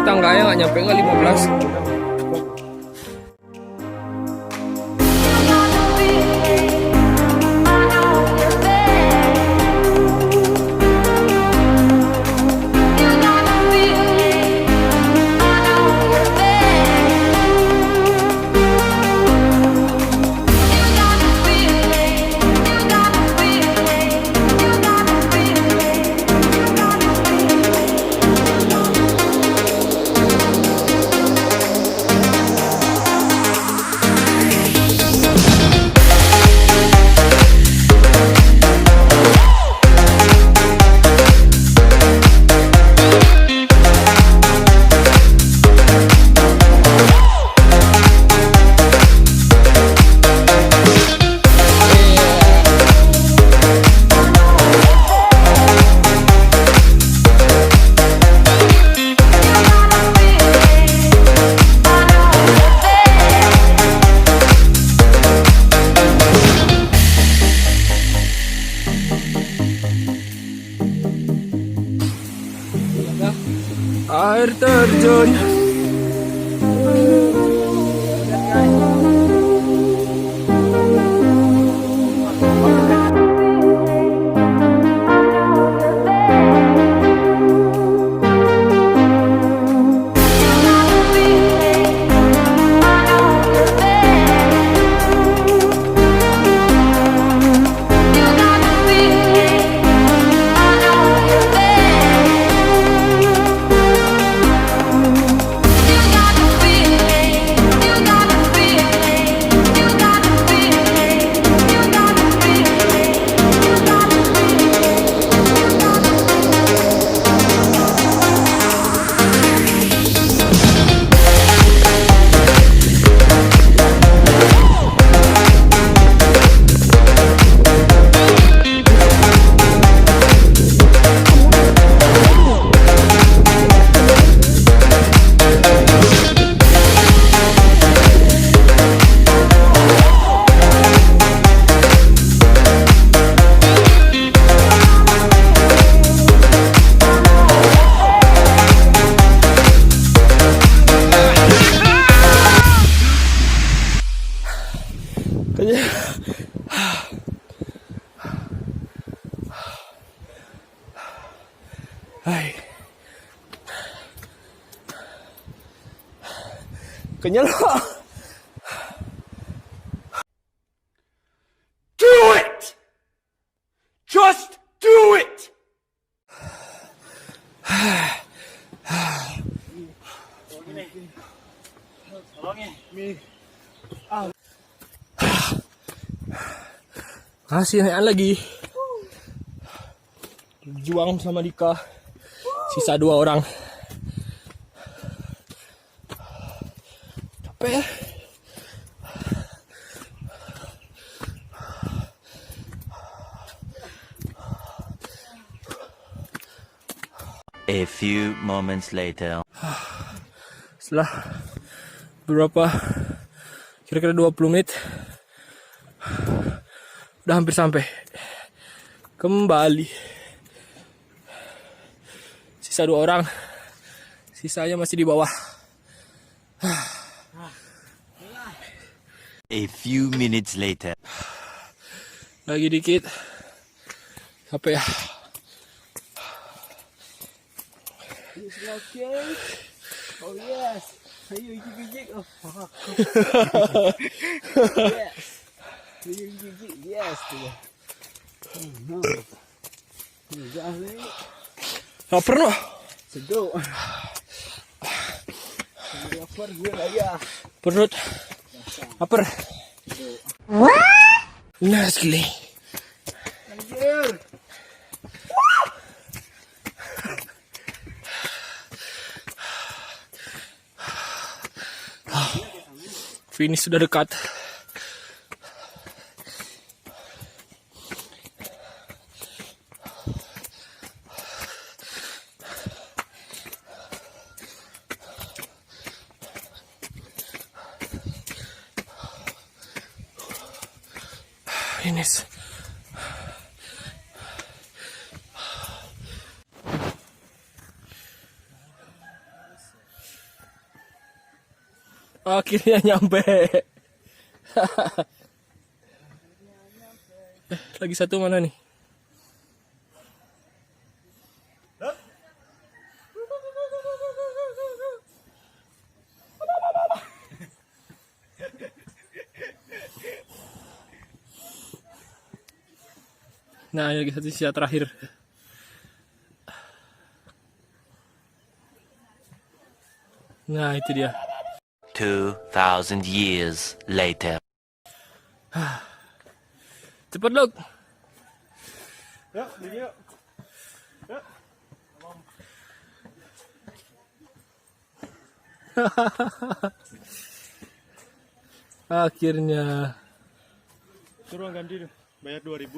tangganya nggak nyampe nggak 15. Air terjun. Hai. Kenyal. Do it! Just do it! Masih naik lagi. Juang sama Dika. Sisa 2 orang. Capek ya? A few moments later. Setelah beberapa kira-kira 20 menit udah hampir sampai. Kembali. Sisa 2 orang. Sisanya masih di bawah. A few minutes later. Lagi dikit. Capek ya. Okay. Oh yes. Ayo gigit. Oh fuck. Yes. Ayo gigit. Yes. Oh no. Lapar no? Seduh. Lapar gue aja. Perut. Lapar. Nah sekali. Anjir. Finish sudah dekat. Finish. Akhirnya nyampe. Lagi satu mana nih? Nah, lagi satu sisa terakhir. Nah, itu dia. 2,000 years later. Cepet, Luk. Yuk, ini yuk. Yuk. Akhirnya. Suruh ganti deh. Bayar 2.000.